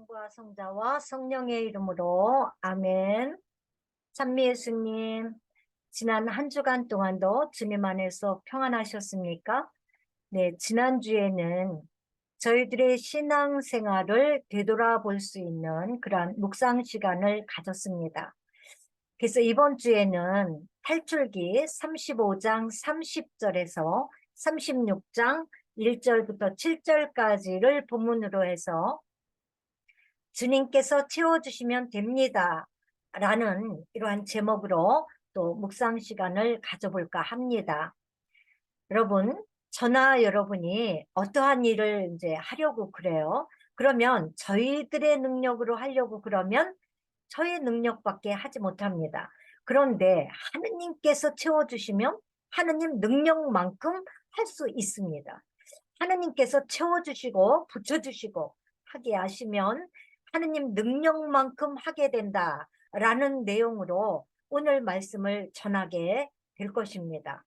성부와 성자와 성령의 이름으로 아멘. 찬미 예수님, 지난 한 주간 동안도 주님 안에서 평안하셨습니까? 네, 지난주에는 저희들의 신앙생활을 되돌아볼 수 있는 그런 묵상 시간을 가졌습니다. 그래서 이번 주에는 탈출기 35장 30절에서 36장 1절부터 7절까지를 본문으로 해서 주님께서 채워주시면 됩니다. 라는 이러한 제목으로 또 묵상 시간을 가져볼까 합니다. 여러분, 저나 여러분이 어떠한 일을 이제 하려고 그래요. 그러면 저희들의 능력으로 하려고 그러면 저의 능력밖에 하지 못합니다. 그런데 하느님께서 채워주시면 하느님 능력만큼 할 수 있습니다. 하느님께서 채워주시고 붙여주시고 하게 하시면 하느님 능력만큼 하게 된다라는 내용으로 오늘 말씀을 전하게 될 것입니다.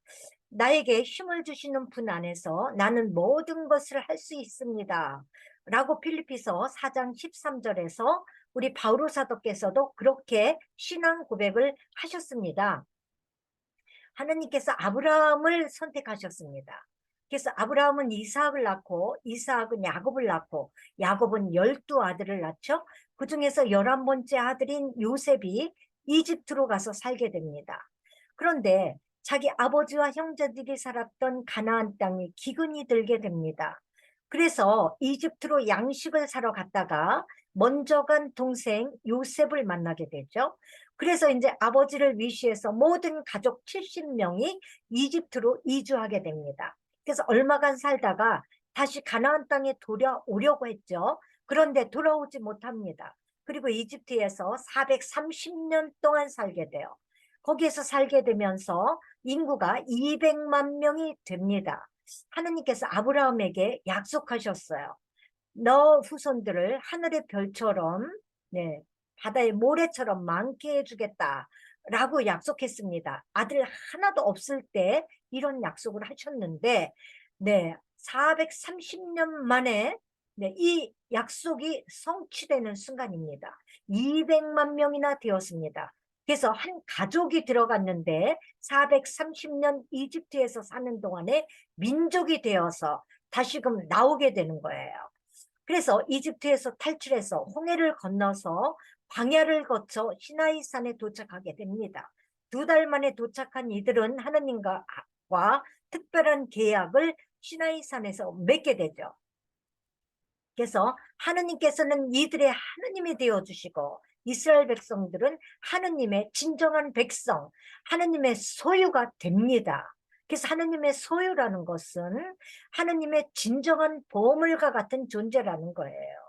나에게 힘을 주시는 분 안에서 나는 모든 것을 할 수 있습니다. 라고 필리피서 4장 13절에서 우리 바오로 사도께서도 그렇게 신앙 고백을 하셨습니다. 하느님께서 아브라함을 선택하셨습니다. 그래서 아브라함은 이삭을 낳고 이삭은 야곱을 낳고 야곱은 12아들을 낳죠. 그 중에서 11번째 아들인 요셉이 이집트로 가서 살게 됩니다. 그런데 자기 아버지와 형제들이 살았던 가나안 땅이 기근이 들게 됩니다. 그래서 이집트로 양식을 사러 갔다가 먼저 간 동생 요셉을 만나게 되죠. 그래서 이제 아버지를 위시해서 모든 가족 70명이 이집트로 이주하게 됩니다. 그래서 얼마간 살다가 다시 가나안 땅에 돌아오려고 했죠. 그런데 돌아오지 못합니다. 그리고 이집트에서 430년 동안 살게 돼요. 거기에서 살게 되면서 인구가 200만 명이 됩니다. 하느님께서 아브라함에게 약속하셨어요. 너 후손들을 하늘의 별처럼, 네, 바다의 모래처럼 많게 해주겠다라고 약속했습니다. 아들 하나도 없을 때 이런 약속을 하셨는데, 네, 430년 만에 네, 이 약속이 성취되는 순간입니다. 200만 명이나 되었습니다. 그래서 한 가족이 들어갔는데 430년 이집트에서 사는 동안에 민족이 되어서 다시금 나오게 되는 거예요. 그래서 이집트에서 탈출해서 홍해를 건너서 광야를 거쳐 시나이산에 도착하게 됩니다. 2달 만에 도착한 이들은 하나님과 특별한 계약을 시나이산에서 맺게 되죠. 그래서 하느님께서는 이들의 하느님이 되어주시고 이스라엘 백성들은 하느님의 진정한 백성, 하느님의 소유가 됩니다. 그래서 하느님의 소유라는 것은 하느님의 진정한 보물과 같은 존재라는 거예요.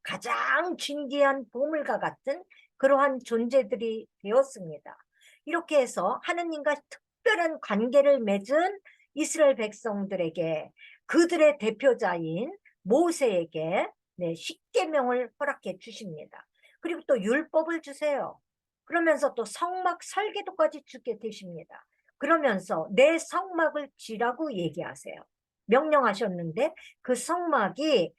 가장 진귀한 보물과 같은 그러한 존재들이 되었습니다. 이렇게 해서 하느님과 특별한 관계를 맺은 이스라엘 백성들에게 그들의 대표자인 모세에게 네, 십계명을 허락해 주십니다. 그리고 또 율법을 주세요. 그러면서 또 성막 설계도까지 주게 되십니다. 그러면서 내 성막을 지라고 얘기하세요. 명령하셨는데 그 성막이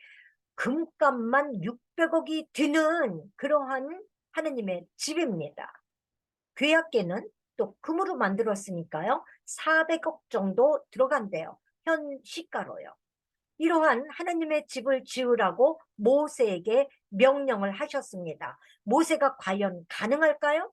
금값만 600억이 드는 그러한 하느님의 집입니다. 괴약계는 또 금으로 만들었으니까요. 400억 정도 들어간대요. 현 시가로요. 이러한 하나님의 집을 지으라고 모세에게 명령을 하셨습니다. 모세가 과연 가능할까요?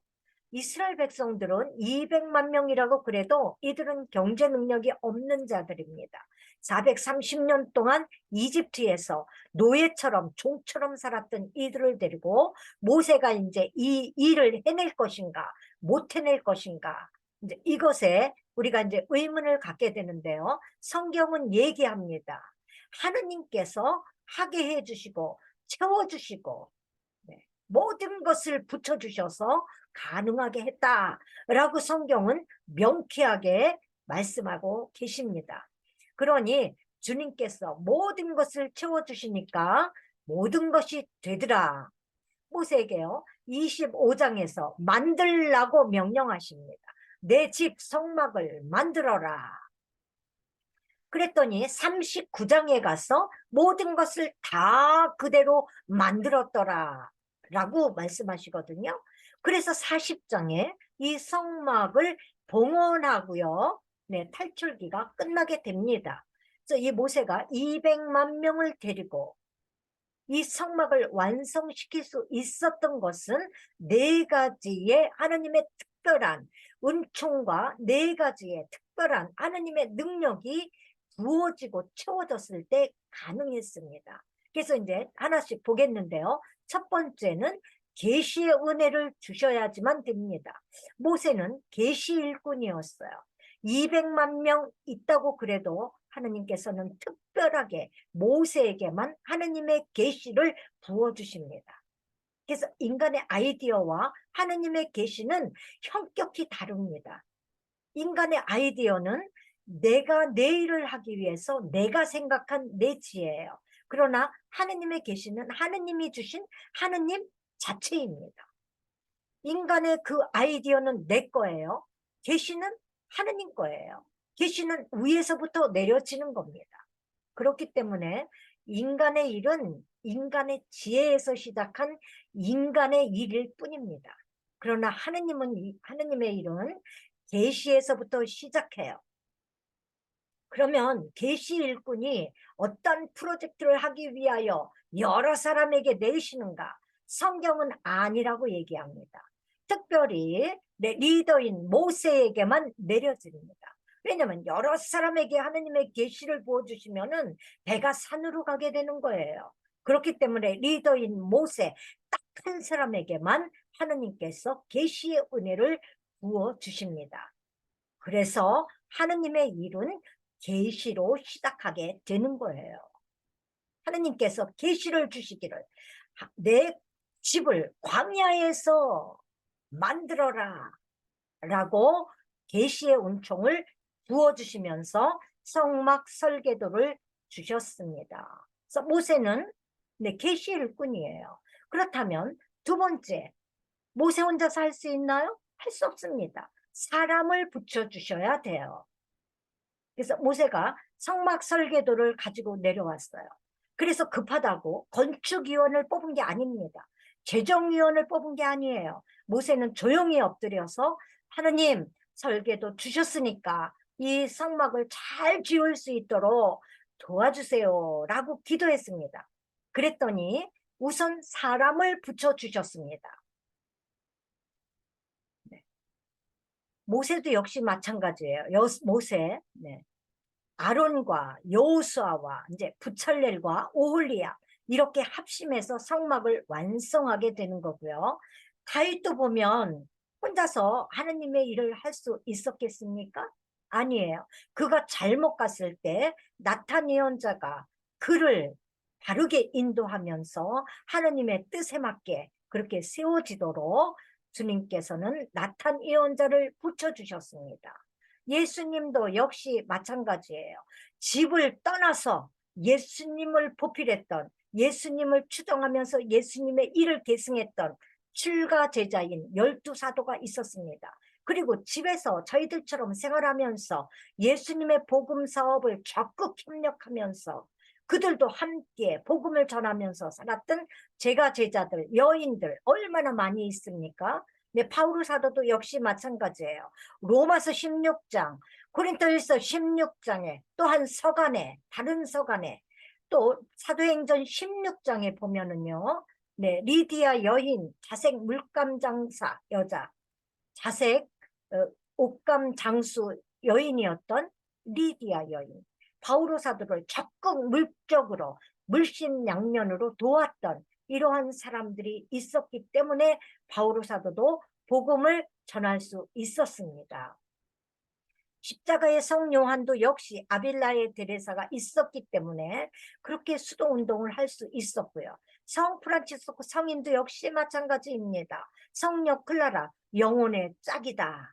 이스라엘 백성들은 200만 명이라고 그래도 이들은 경제 능력이 없는 자들입니다. 430년 동안 이집트에서 노예처럼 종처럼 살았던 이들을 데리고 모세가 이제 이 일을 해낼 것인가 못 해낼 것인가 이제 이것에 우리가 이제 의문을 갖게 되는데요. 성경은 얘기합니다. 하느님께서 하게 해주시고 채워주시고 네, 모든 것을 붙여주셔서 가능하게 했다라고 성경은 명쾌하게 말씀하고 계십니다. 그러니 주님께서 모든 것을 채워주시니까 모든 것이 되더라. 모세에게요 25장에서 만들라고 명령하십니다. 내 집 성막을 만들어라. 그랬더니 39장에 가서 모든 것을 다 그대로 만들었더라 라고 말씀하시거든요. 그래서 40장에 이 성막을 봉헌하고요. 네, 탈출기가 끝나게 됩니다. 그래서 이 모세가 200만 명을 데리고 이 성막을 완성시킬 수 있었던 것은 네 가지의 하나님의 특별한 은총과 네 가지의 특별한 하나님의 능력이 부어지고 채워졌을 때 가능했습니다. 그래서 이제 하나씩 보겠는데요. 첫 번째는 계시의 은혜를 주셔야지만 됩니다. 모세는 계시 일꾼이었어요. 200만 명 있다고 그래도 하나님께서는 특별하게 모세에게만 하나님의 계시를 부어주십니다. 그래서 인간의 아이디어와 하나님의 계시는 현격히 다릅니다. 인간의 아이디어는 내가 내 일을 하기 위해서 내가 생각한 내 지혜예요. 그러나 하나님의 계시는 하나님이 주신 하나님 자체입니다. 인간의 그 아이디어는 내 거예요. 계시는 하나님 거예요. 계시는 위에서부터 내려지는 겁니다. 그렇기 때문에 인간의 일은 인간의 지혜에서 시작한 인간의 일일 뿐입니다. 그러나 하나님의 일은 계시에서부터 시작해요. 그러면 계시 일꾼이 어떤 프로젝트를 하기 위하여 여러 사람에게 내리시는가? 성경은 아니라고 얘기합니다. 특별히 리더인 모세에게만 내려집니다. 왜냐하면 여러 사람에게 하나님의 계시를 부어주시면은 배가 산으로 가게 되는 거예요. 그렇기 때문에 리더인 모세 딱 한 사람에게만 하나님께서 계시의 은혜를 부어주십니다. 그래서 하나님의 일은 계시로 시작하게 되는 거예요. 하나님께서 계시를 주시기를 내 집을 광야에서 만들어라 라고 계시의 은총을 부어주시면서 성막 설계도를 주셨습니다. 그래서 모세는 계시 일꾼이에요. 그렇다면 두 번째, 모세 혼자서 할 수 있나요? 할 수 없습니다. 사람을 붙여주셔야 돼요. 그래서 모세가 성막 설계도를 가지고 내려왔어요. 그래서 급하다고 건축위원을 뽑은 게 아닙니다. 재정위원을 뽑은 게 아니에요. 모세는 조용히 엎드려서 하나님 설계도 주셨으니까 이 성막을 잘 지을 수 있도록 도와주세요 라고 기도했습니다. 그랬더니 우선 사람을 붙여주셨습니다. 네. 모세도 역시 마찬가지예요. 모세. 네. 아론과 여호수아와 이제 부찰렐과 오홀리압 이렇게 합심해서 성막을 완성하게 되는 거고요. 다윗도 보면 혼자서 하나님의 일을 할 수 있었겠습니까? 아니에요. 그가 잘못 갔을 때 나탄 예언자가 그를 바르게 인도하면서 하나님의 뜻에 맞게 그렇게 세워지도록 주님께서는 나탄 예언자를 붙여주셨습니다. 예수님도 역시 마찬가지예요. 집을 떠나서 예수님을 보필했던, 예수님을 추종하면서 예수님의 일을 계승했던 출가 제자인 12사도가 있었습니다. 그리고 집에서 저희들처럼 생활하면서 예수님의 복음 사업을 적극 협력하면서 그들도 함께 복음을 전하면서 살았던 제자들, 여인들 얼마나 많이 있습니까? 네, 바울 사도도 역시 마찬가지예요. 로마서 16장, 고린도일서 16장에 또한 서간에, 다른 서간에 또 사도행전 16장에 보면은요. 네, 리디아 여인, 자색 물감 장사 여자, 자색 옷감 장수 여인이었던 리디아 여인. 바오로 사도를 적극 물적으로 물심양면으로 도왔던 이러한 사람들이 있었기 때문에 바오로 사도도 복음을 전할 수 있었습니다. 십자가의 성 요한도 역시 아빌라의 데레사가 있었기 때문에 그렇게 수도운동을 할 수 있었고요. 성 프란치스코 성인도 역시 마찬가지입니다. 성녀 클라라 영혼의 짝이다.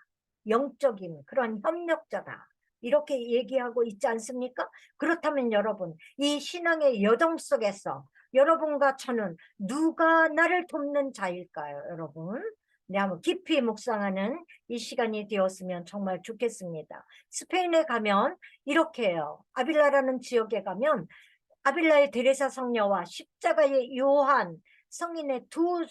영적인 그런 협력자다. 이렇게 얘기하고 있지 않습니까? 그렇다면 여러분, 이 신앙의 여정 속에서 여러분과 저는 누가 나를 돕는 자일까요, 여러분? 네, 한번 깊이 묵상하는 이 시간이 되었으면 정말 좋겠습니다. 스페인에 가면 이렇게 해요. 아빌라라는 지역에 가면 아빌라의 데레사 성녀와 십자가의 요한 성인의 두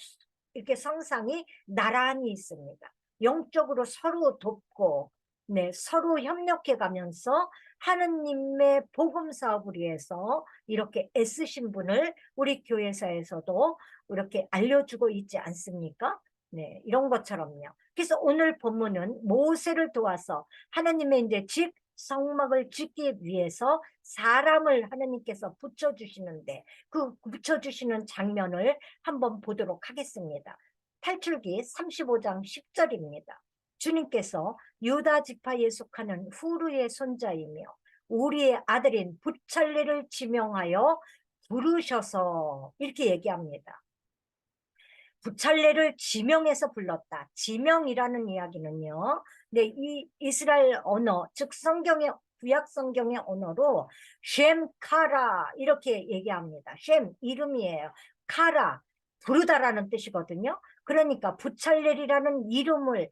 이렇게 성상이 나란히 있습니다. 영적으로 서로 돕고, 네, 서로 협력해 가면서 하느님의 복음 사업을 위해서 이렇게 애쓰신 분을 우리 교회사에서도 이렇게 알려주고 있지 않습니까? 네, 이런 것처럼요. 그래서 오늘 본문은 모세를 도와서 하나님의 이제 집 성막을 짓기 위해서 사람을 하나님께서 붙여주시는데 그 붙여주시는 장면을 한번 보도록 하겠습니다. 탈출기 35장 10절입니다. 주님께서 유다 지파에 속하는 후르의 손자이며 우리의 아들인 부찰레를 지명하여 부르셔서 이렇게 얘기합니다. 부찰레를 지명해서 불렀다. 지명이라는 이야기는요. 네, 이 이스라엘 언어, 즉 성경의 구약 성경의 언어로 쉔 카라 이렇게 얘기합니다. 쉔 이름이에요. 카라 부르다라는 뜻이거든요. 그러니까 부찰렐이라는 이름을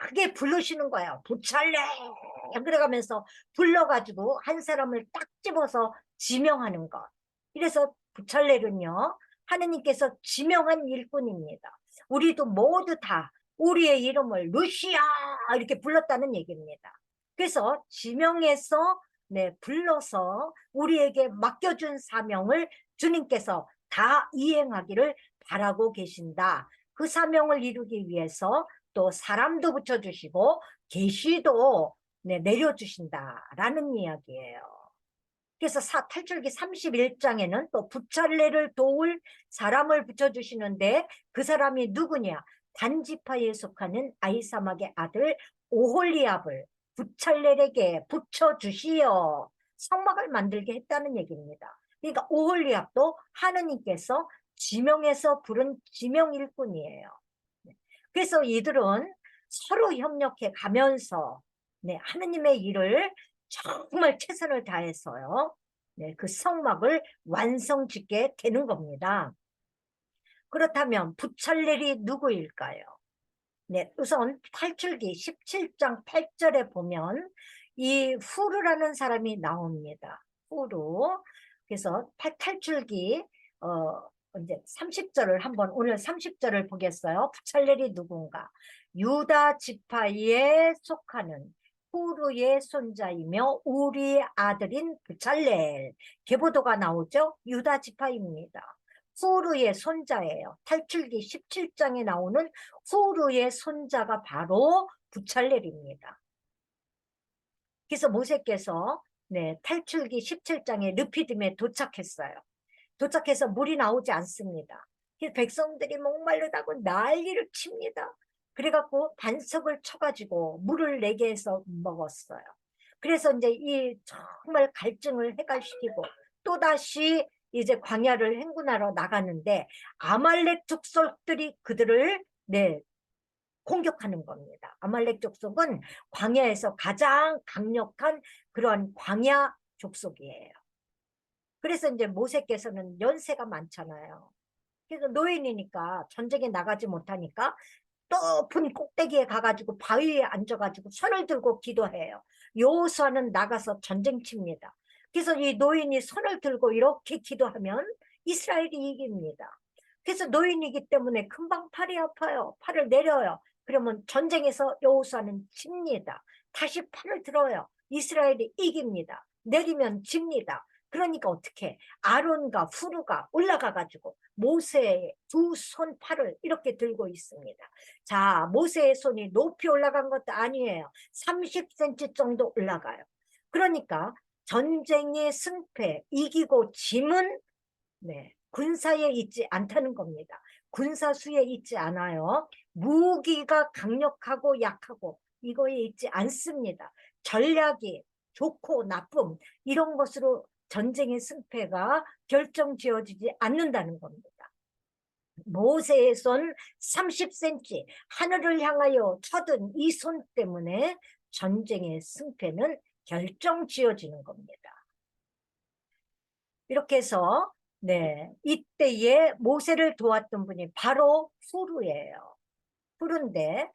크게 부르시는 거예요. 부찰렐 그래가면서 불러가지고 한 사람을 딱 집어서 지명하는 것. 이래서 부찰렐은요. 하느님께서 지명한 일꾼입니다. 우리도 모두 다 우리의 이름을 루시아 이렇게 불렀다는 얘기입니다. 그래서 지명해서 네, 불러서 우리에게 맡겨준 사명을 주님께서 다 이행하기를 바라고 계신다. 그 사명을 이루기 위해서 또 사람도 붙여주시고 계시도 네, 내려주신다라는 이야기예요. 그래서 탈출기 31장에는 또 부찰레를 도울 사람을 붙여주시는데 그 사람이 누구냐? 단지파에 속하는 아이사막의 아들 오홀리압을 부찰렐에게 붙여주시어 성막을 만들게 했다는 얘기입니다. 그러니까 오홀리압도 하느님께서 지명해서 부른 지명 일꾼이에요. 그래서 이들은 서로 협력해 가면서 네, 하느님의 일을 정말 최선을 다해서요. 네, 그 성막을 완성짓게 되는 겁니다. 그렇다면 부찰렐이 누구일까요? 네, 우선 탈출기 17장 8절에 보면 이 후르라는 사람이 나옵니다. 후르. 그래서 탈출기 이제 30절을 한번 오늘 30절을 보겠어요. 부찰렐이 누군가? 유다 지파에 속하는 후르의 손자이며 우리 아들인 부찰렐. 계보도가 나오죠? 유다 지파입니다. 후르의 손자예요. 탈출기 17장에 나오는 후르의 손자가 바로 부찰렐입니다. 그래서 모세께서 네, 탈출기 17장에 르피딤에 도착했어요. 도착해서 물이 나오지 않습니다. 백성들이 목말르다고 난리를 칩니다. 그래갖고 반석을 쳐가지고 물을 내게 해서 먹었어요. 그래서 이제 이 정말 갈증을 해갈시키고 또다시 이제 광야를 행군하러 나가는데 아말렉 족속들이 그들을 네, 공격하는 겁니다. 아말렉 족속은 광야에서 가장 강력한 그런 광야 족속이에요. 그래서 이제 모세께서는 연세가 많잖아요. 그래서 노인이니까 전쟁에 나가지 못하니까 높은 꼭대기에 가가지고 바위에 앉아가지고 손을 들고 기도해요. 여호수아는 나가서 전쟁 칩니다. 그래서 이 노인이 손을 들고 이렇게 기도하면 이스라엘이 이깁니다. 그래서 노인이기 때문에 금방 팔이 아파요. 팔을 내려요. 그러면 전쟁에서 여호수아는 집니다. 다시 팔을 들어요. 이스라엘이 이깁니다. 내리면 집니다. 그러니까 어떻게 아론과 후르가 올라가가지고 모세의 두 손 팔을 이렇게 들고 있습니다. 자, 모세의 손이 높이 올라간 것도 아니에요. 30cm 정도 올라가요. 그러니까 전쟁의 승패, 이기고 짐은 네, 군사에 있지 않다는 겁니다. 군사수에 있지 않아요. 무기가 강력하고 약하고 이거에 있지 않습니다. 전략이 좋고 나쁨 이런 것으로 전쟁의 승패가 결정지어지지 않는다는 겁니다. 모세의 손 30cm 하늘을 향하여 쳐든 이 손 때문에 전쟁의 승패는 결정지어지는 겁니다. 이렇게 해서 네, 이때에 모세를 도왔던 분이 바로 후르예요. 그런데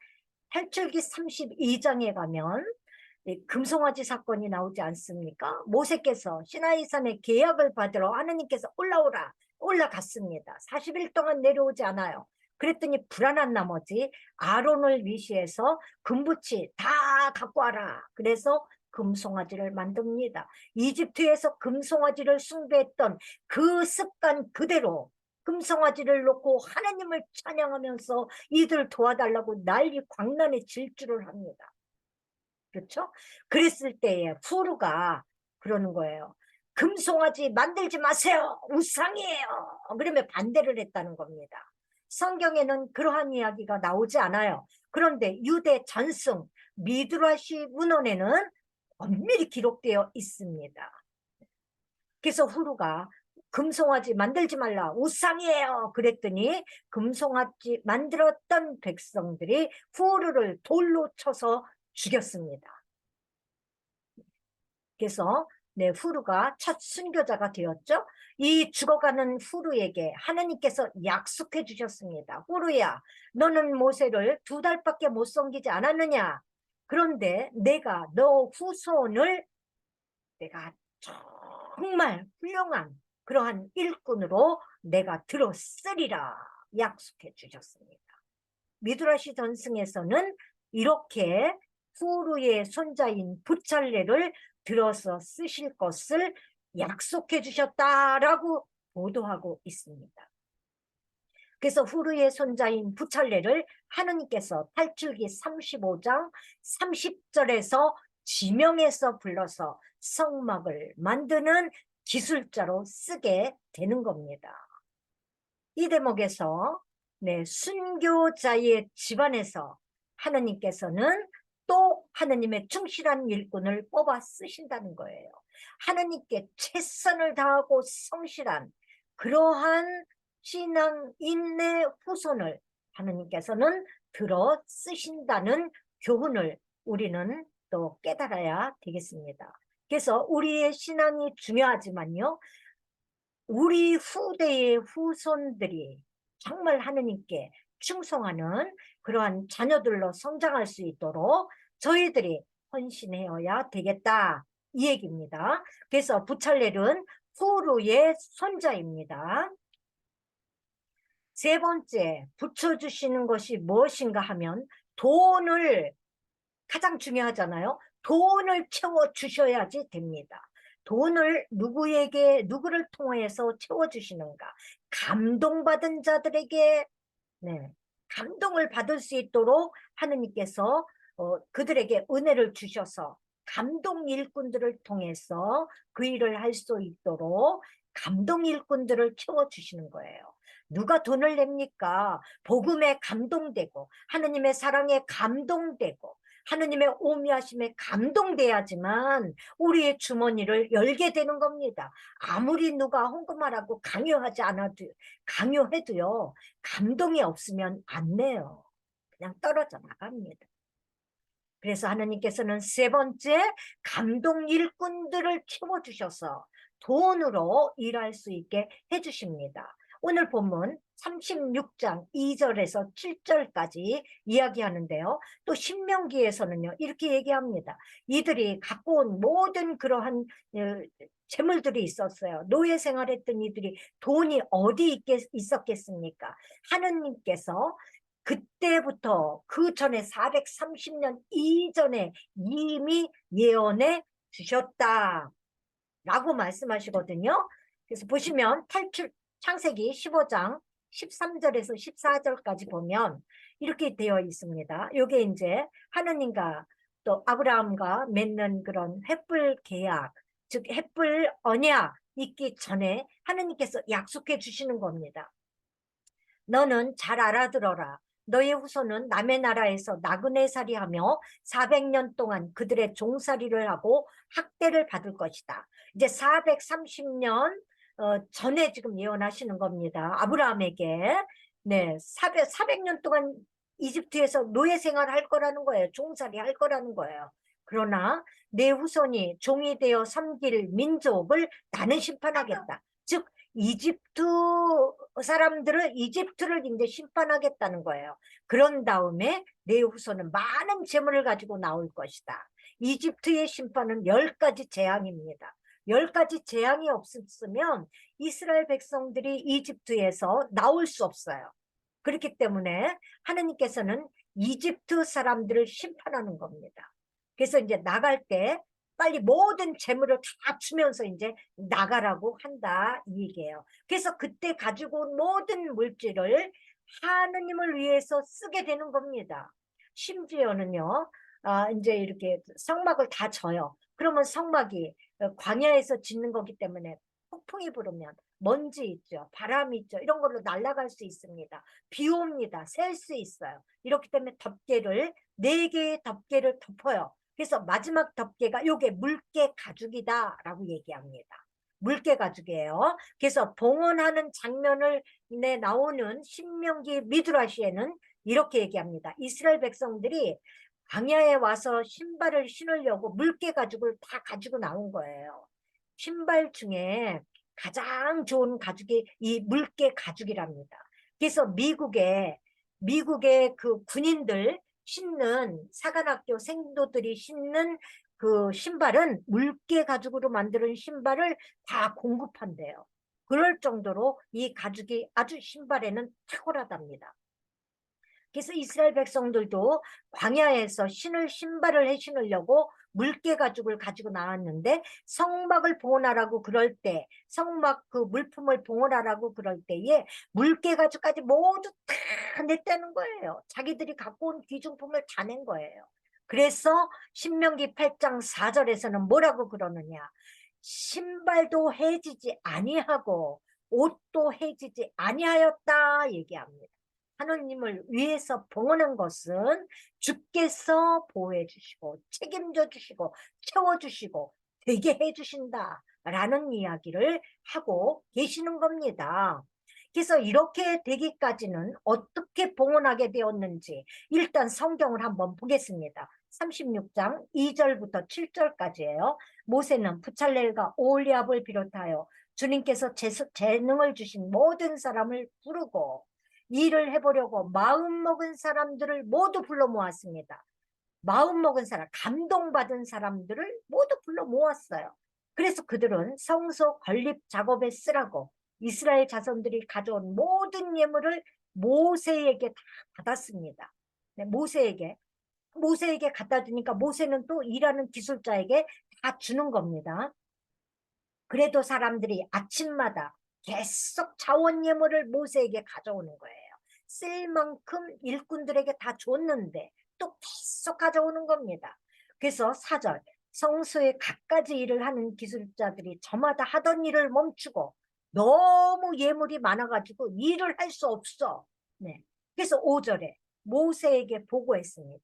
탈출기 32장에 가면 이 금송아지 사건이 나오지 않습니까? 모세께서 시나이산에 계약을 받으러 하느님께서 올라갔습니다. 40일 동안 내려오지 않아요. 그랬더니 불안한 나머지 아론을 위시해서 금붙이 다 갖고 와라. 그래서 금송아지를 만듭니다. 이집트에서 금송아지를 숭배했던 그 습관 그대로 금송아지를 놓고 하나님을 찬양하면서 이들 도와달라고 난리 광란의 질주를 합니다. 그렇죠? 그랬을 때에 푸르가 그러는 거예요. 금송아지 만들지 마세요. 우상이에요. 그러면 반대를 했다는 겁니다. 성경에는 그러한 이야기가 나오지 않아요. 그런데 유대 전승 미드라시 문헌에는 엄밀히 기록되어 있습니다. 그래서 후루가 금송아지 만들지 말라 우상이에요 그랬더니 금송아지 만들었던 백성들이 후루를 돌로 쳐서 죽였습니다. 그래서 네, 후루가 첫 순교자가 되었죠. 이 죽어가는 후루에게 하나님께서 약속해 주셨습니다. 후루야, 너는 모세를 2달밖에 못 섬기지 않았느냐? 그런데 내가 너 후손을 내가 정말 훌륭한 그러한 일꾼으로 내가 들어쓰리라 약속해 주셨습니다. 미드라시 전승에서는 이렇게 후루의 손자인 부찰레를 들어서 쓰실 것을 약속해 주셨다라고 보도하고 있습니다. 그래서 후루의 손자인 부찰레를 하느님께서 탈출기 35장 30절에서 지명해서 불러서 성막을 만드는 기술자로 쓰게 되는 겁니다. 이 대목에서 네, 순교자의 집안에서 하느님께서는 또 하느님의 충실한 일꾼을 뽑아 쓰신다는 거예요. 하느님께 최선을 다하고 성실한 그러한 신앙 인내 후손을 하느님께서는 들어 쓰신다는 교훈을 우리는 또 깨달아야 되겠습니다. 그래서 우리의 신앙이 중요하지만요. 우리 후대의 후손들이 정말 하느님께 충성하는 그러한 자녀들로 성장할 수 있도록 저희들이 헌신해야 되겠다 이 얘기입니다. 그래서 부찰렐은 후루의 손자입니다. 세 번째 붙여주시는 것이 무엇인가 하면 돈을 가장 중요하잖아요. 돈을 채워주셔야지 됩니다. 돈을 누구를 통해서 채워주시는가? 감동받은 자들에게 네, 감동을 받을 수 있도록 하느님께서 그들에게 은혜를 주셔서 감동 일꾼들을 통해서 그 일을 할 수 있도록 감동 일꾼들을 채워주시는 거예요. 누가 돈을 냅니까? 복음에 감동되고 하느님의 사랑에 감동되고 하느님의 오미하심에 감동돼야지만 우리의 주머니를 열게 되는 겁니다. 아무리 누가 헌금하라고 강요하지 않아도 강요해도요. 감동이 없으면 안 내요. 그냥 떨어져 나갑니다. 그래서 하나님께서는 세 번째 감동 일꾼들을 채워주셔서 돈으로 일할 수 있게 해주십니다. 오늘 본문 36장 2절에서 7절까지 이야기하는데요. 또 신명기에서는요. 이렇게 얘기합니다. 이들이 갖고 온 모든 그러한 재물들이 있었어요. 노예 생활했던 이들이 돈이 어디 있었겠습니까? 하느님께서 그때부터 그 전에 430년 이전에 이미 예언해 주셨다라고 말씀하시거든요. 그래서 보시면 창세기 15장 13절에서 14절까지 보면 이렇게 되어 있습니다. 이게 이제 하느님과 또 아브라함과 맺는 그런 횃불 계약, 즉 횃불 언약 있기 전에 하느님께서 약속해 주시는 겁니다. 너는 잘 알아들어라. 너의 후손은 남의 나라에서 나그네살이 하며 400년 동안 그들의 종살이를 하고 학대를 받을 것이다. 이제 430년 전에 지금 예언하시는 겁니다. 아브라함에게. 네, 400년 동안 이집트에서 노예 생활할 거라는 거예요. 종살이 할 거라는 거예요. 그러나 내 후손이 종이 되어 섬길 민족을 나는 심판하겠다. 즉 이집트 사람들을 이집트를 이제 심판하겠다는 거예요. 그런 다음에 내 후손은 많은 재물을 가지고 나올 것이다. 이집트의 심판은 10가지 재앙입니다. 10가지 재앙이 없었으면 이스라엘 백성들이 이집트에서 나올 수 없어요. 그렇기 때문에 하느님께서는 이집트 사람들을 심판하는 겁니다. 그래서 이제 나갈 때 빨리 모든 재물을 다 주면서 이제 나가라고 한다 이 얘기예요. 그래서 그때 가지고 온 모든 물질을 하느님을 위해서 쓰게 되는 겁니다. 심지어는요, 이제 이렇게 성막을 다 져요. 그러면 성막이 광야에서 짓는 거기 때문에 폭풍이 불으면 먼지 있죠, 바람이 있죠, 이런 걸로 날아갈 수 있습니다. 비 옵니다, 셀 수 있어요. 이렇기 때문에 덮개를 4개의 덮개를 덮어요. 그래서 마지막 덮개가 요게 물개 가죽이다라고 얘기합니다. 물개 가죽이에요. 그래서 봉헌하는 장면을 나오는 신명기 미드라시에는 이렇게 얘기합니다. 이스라엘 백성들이 광야에 와서 신발을 신으려고 물개 가죽을 다 가지고 나온 거예요. 신발 중에 가장 좋은 가죽이 이 물개 가죽이랍니다. 그래서 미국의 그 군인들 신는 사관학교 생도들이 신는 그 신발은 물개 가죽으로 만드는 신발을 다 공급한대요. 그럴 정도로 이 가죽이 아주 신발에는 탁월하답니다. 그래서 이스라엘 백성들도 광야에서 신을 신발을 해 신으려고 물개 가죽을 가지고 나왔는데 성막을 봉헌하라고 그럴 때 성막 그 물품을 봉헌하라고 그럴 때에 물개 가죽까지 모두 다 냈다는 거예요. 자기들이 갖고 온 귀중품을 다 낸 거예요. 그래서 신명기 8장 4절에서는 뭐라고 그러느냐, 신발도 해지지 아니하고 옷도 해지지 아니하였다 얘기합니다. 하느님을 위해서 봉헌한 것은 주께서 보호해 주시고 책임져 주시고 채워주시고 되게 해 주신다라는 이야기를 하고 계시는 겁니다. 그래서 이렇게 되기까지는 어떻게 봉헌하게 되었는지 일단 성경을 한번 보겠습니다. 36장 2절부터 7절까지예요. 모세는 부찰렐과 오홀리압을 비롯하여 주님께서 재능을 주신 모든 사람을 부르고 일을 해보려고 마음먹은 사람들을 모두 불러 모았습니다. 마음먹은 사람, 감동받은 사람들을 모두 불러 모았어요. 그래서 그들은 성소 건립 작업에 쓰라고 이스라엘 자손들이 가져온 모든 예물을 모세에게 다 받았습니다. 네, 모세에게 갖다 주니까 모세는 또 일하는 기술자에게 다 주는 겁니다. 그래도 사람들이 아침마다 계속 자원 예물을 모세에게 가져오는 거예요. 쓸 만큼 일꾼들에게 다 줬는데 또 계속 가져오는 겁니다. 그래서 4절, 성소에 갖가지 일을 하는 기술자들이 저마다 하던 일을 멈추고 너무 예물이 많아가지고 일을 할 수 없어. 네. 그래서 5절에 모세에게 보고했습니다.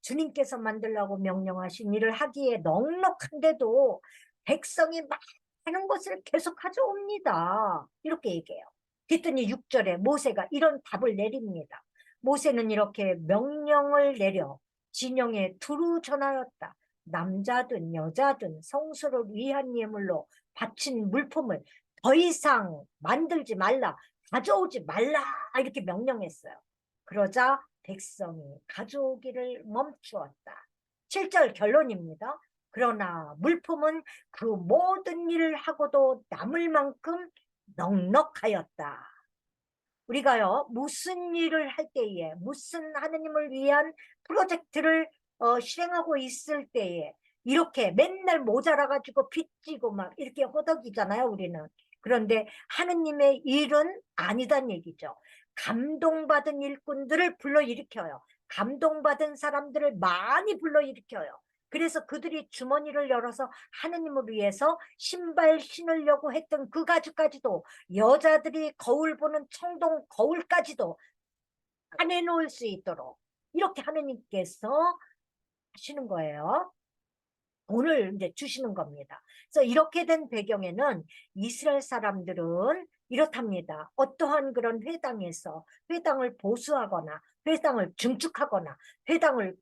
주님께서 만들라고 명령하신 일을 하기에 넉넉한데도 백성이 많은 것을 계속 가져옵니다. 이렇게 얘기해요. 그랬더니 6절에 모세가 이런 답을 내립니다. 모세는 이렇게 명령을 내려 진영에 두루 전하였다. 남자든 여자든 성소를 위한 예물로 바친 물품을 더 이상 만들지 말라, 가져오지 말라 이렇게 명령했어요. 그러자 백성이 가져오기를 멈추었다. 7절 결론입니다. 그러나 물품은 그 모든 일을 하고도 남을 만큼 넉넉하였다. 우리가요, 무슨 일을 할 때에, 무슨 하느님을 위한 프로젝트를 실행하고 있을 때에, 이렇게 맨날 모자라가지고 빚지고 막 이렇게 호덕이잖아요, 우리는. 그런데 하느님의 일은 아니단 얘기죠. 감동받은 일꾼들을 불러일으켜요. 감동받은 사람들을 많이 불러일으켜요. 그래서 그들이 주머니를 열어서 하느님을 위해서 신발 신으려고 했던 그 가죽까지도, 여자들이 거울 보는 청동 거울까지도 꺼내놓을 수 있도록 이렇게 하느님께서 하시는 거예요. 돈을 이제 주시는 겁니다. 그래서 이렇게 된 배경에는 이스라엘 사람들은 이렇답니다. 어떠한 그런 회당에서 회당을 보수하거나 회당을 증축하거나 회당을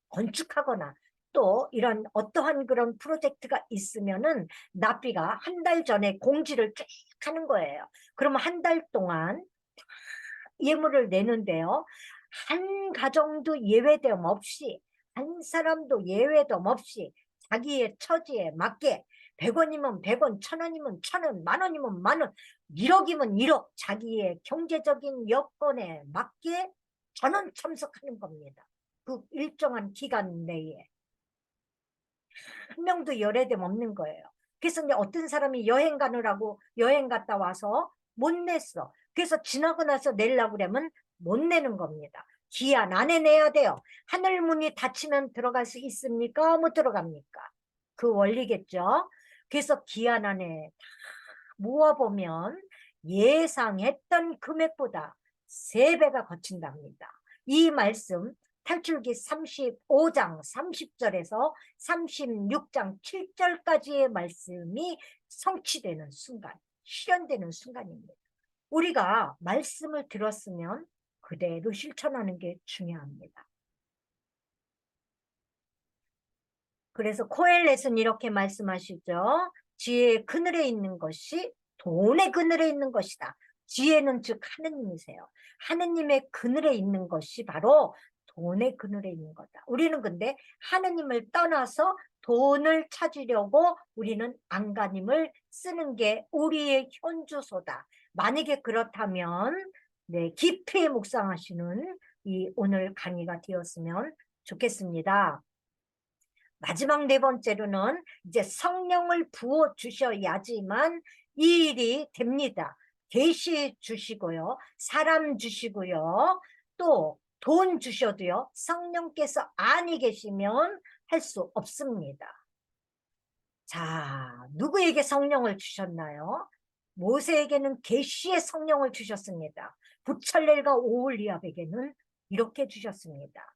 건축하거나 또 이런 어떠한 그런 프로젝트가 있으면은 납비가 한 달 전에 공지를 쭉 하는 거예요. 그러면 한 달 동안 예물을 내는데요. 한 가정도 예외됨 없이, 한 사람도 예외됨 없이 자기의 처지에 맞게 100원이면 100원, 1000원이면 1000원, 만원이면 만원, 1억이면 1억, 자기의 경제적인 여건에 맞게 전원 참석하는 겁니다. 그 일정한 기간 내에. 한 명도 열애됨 없는 거예요. 그래서 이제 어떤 사람이 여행 가느라고 여행 갔다 와서 못 냈어. 그래서 지나고 나서 내려고 그러면 못 내는 겁니다. 기한 안에 내야 돼요. 하늘 문이 닫히면 들어갈 수 있습니까? 못 들어갑니까? 그 원리겠죠. 그래서 기한 안에 모아보면 예상했던 금액보다 3배가 거친답니다. 이 말씀 탈출기 35장 30절에서 36장 7절까지의 말씀이 성취되는 순간, 실현되는 순간입니다. 우리가 말씀을 들었으면 그대로 실천하는 게 중요합니다. 그래서 코엘렛은 이렇게 말씀하시죠. 지혜의 그늘에 있는 것이 돈의 그늘에 있는 것이다. 지혜는 즉 하느님이세요. 하느님의 그늘에 있는 것이 바로 돈의 그늘에 있는 거다. 우리는 근데 하느님을 떠나서 돈을 찾으려고 우리는 안간힘을 쓰는 게 우리의 현주소다. 만약에 그렇다면 네, 깊이 묵상하시는 이 오늘 강의가 되었으면 좋겠습니다. 마지막 4번째로는 이제 성령을 부어 주셔야지만 이 일이 됩니다. 계시 주시고요. 사람 주시고요. 또 돈 주셔도요. 성령께서 아니 계시면 할 수 없습니다. 자, 누구에게 성령을 주셨나요? 모세에게는 계시의 성령을 주셨습니다. 부찰렐과 오홀리압에게는 이렇게 주셨습니다.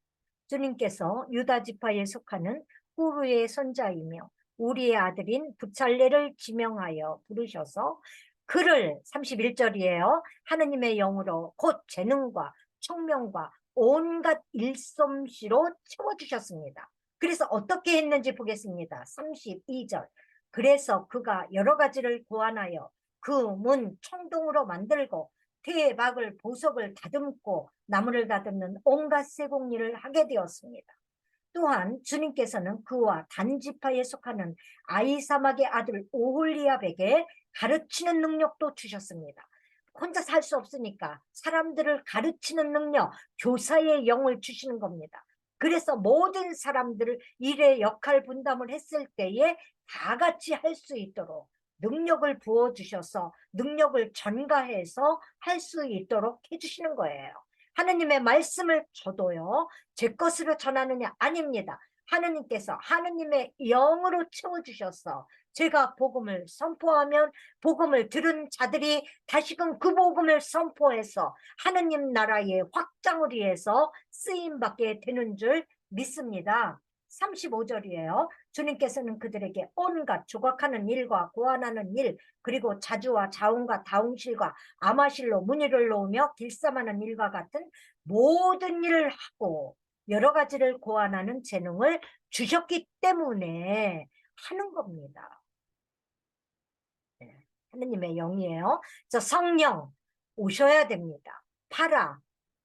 주님께서 유다 지파에 속하는 후르의 손자이며 우리의 아들인 부찰렐을 지명하여 부르셔서 그를 31절이에요. 하느님의 영으로 곧 재능과 청명과 온갖 일솜씨로 채워주셨습니다. 그래서 어떻게 했는지 보겠습니다. 32절. 그래서 그가 여러 가지를 고안하여 그 문 청동으로 만들고 태박을 보석을 다듬고 나무를 다듬는 온갖 세공일을 하게 되었습니다. 또한 주님께서는 그와 단지파에 속하는 아이사막의 아들 오홀리압에게 가르치는 능력도 주셨습니다. 혼자서 할 수 없으니까 사람들을 가르치는 능력, 교사의 영을 주시는 겁니다. 그래서 모든 사람들을 일의 역할 분담을 했을 때에 다 같이 할 수 있도록 능력을 부어주셔서 능력을 전가해서 할 수 있도록 해주시는 거예요. 하느님의 말씀을 저도요, 제 것으로 전하느냐? 아닙니다. 하느님께서 하느님의 영으로 채워주셔서 제가 복음을 선포하면 복음을 들은 자들이 다시금 그 복음을 선포해서 하느님 나라의 확장을 위해서 쓰임받게 되는 줄 믿습니다. 35절이에요. 주님께서는 그들에게 온갖 조각하는 일과 고안하는 일, 그리고 자주와 자웅과 다웅실과 아마실로 무늬를 놓으며 길쌈하는 일과 같은 모든 일을 하고 여러 가지를 고안하는 재능을 주셨기 때문에 하는 겁니다. 네, 하느님의 영이에요. 저 성령 오셔야 됩니다. 파라,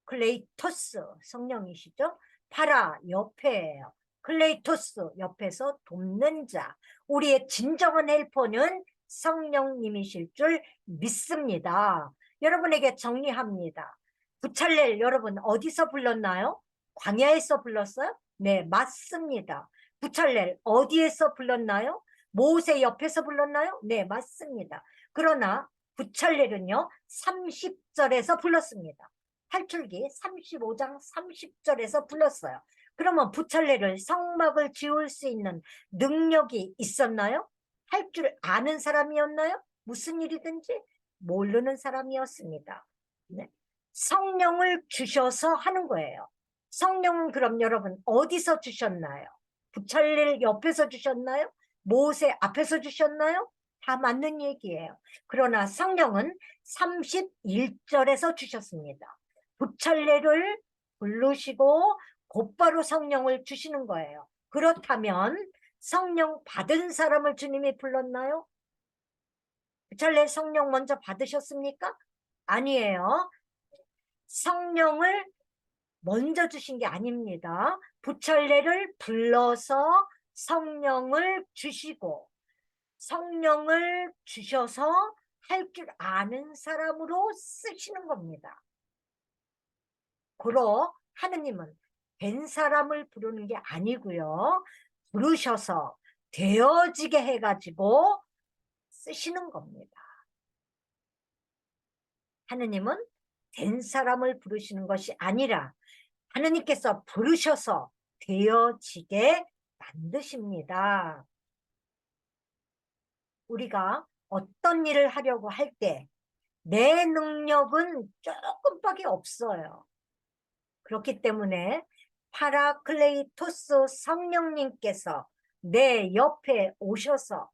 클레이토스 성령이시죠? 파라 옆에예요. 클레이토스 옆에서 돕는 자. 우리의 진정한 헬퍼는 성령님이실 줄 믿습니다. 여러분에게 정리합니다. 부찰렐 여러분 어디서 불렀나요? 광야에서 불렀어요? 네, 맞습니다. 부찰렐 어디에서 불렀나요? 모세 옆에서 불렀나요? 네, 맞습니다. 그러나 부찰렐은요 30절에서 불렀습니다. 탈출기 35장 30절에서 불렀어요. 그러면 부찰렐을 성막을 지을 수 있는 능력이 있었나요? 할 줄 아는 사람이었나요? 무슨 일이든지 모르는 사람이었습니다. 네. 성령을 주셔서 하는 거예요. 성령은 그럼 여러분 어디서 주셨나요? 부찰렐 옆에서 주셨나요? 모세 앞에서 주셨나요? 다 맞는 얘기예요. 그러나 성령은 31절에서 주셨습니다. 부찰렐을 부르시고 곧바로 성령을 주시는 거예요. 그렇다면 성령 받은 사람을 주님이 불렀나요? 부철래 성령 먼저 받으셨습니까? 아니에요. 성령을 먼저 주신 게 아닙니다. 부철래를 불러서 성령을 주시고 성령을 주셔서 할 줄 아는 사람으로 쓰시는 겁니다. 그러 하느님은 된 사람을 부르는 게 아니고요. 부르셔서 되어지게 해가지고 쓰시는 겁니다. 하느님은 된 사람을 부르시는 것이 아니라 하느님께서 부르셔서 되어지게 만드십니다. 우리가 어떤 일을 하려고 할 때 내 능력은 조금밖에 없어요. 그렇기 때문에 파라클레이토스 성령님께서 내 옆에 오셔서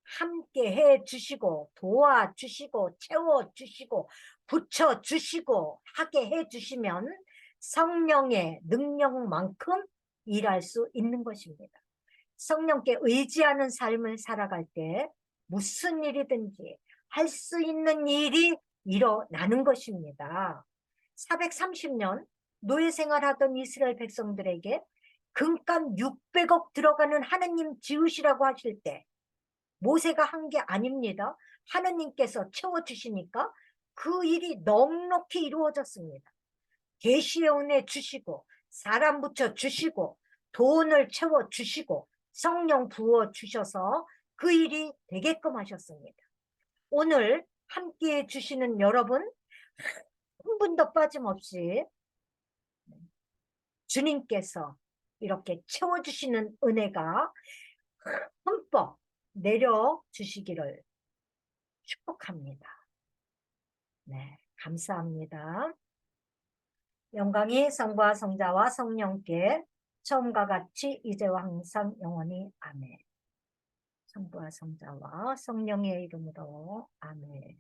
함께 해 주시고 도와주시고 채워주시고 붙여주시고 하게 해 주시면 성령의 능력만큼 일할 수 있는 것입니다. 성령께 의지하는 삶을 살아갈 때 무슨 일이든지 할 수 있는 일이 일어나는 것입니다. 430년 노예 생활하던 이스라엘 백성들에게 금값 600억 들어가는 하느님 지으시라고 하실 때 모세가 한 게 아닙니다. 하느님께서 채워주시니까 그 일이 넉넉히 이루어졌습니다. 계시의 은혜 주시고 사람 붙여 주시고 돈을 채워주시고 성령 부어 주셔서 그 일이 되게끔 하셨습니다. 오늘 함께해 주시는 여러분 한 분도 빠짐없이 주님께서 이렇게 채워주시는 은혜가 흠뻑 내려주시기를 축복합니다. 네, 감사합니다. 영광이 성부와 성자와 성령께 처음과 같이 이제와 항상 영원히 아멘. 성부와 성자와 성령의 이름으로 아멘.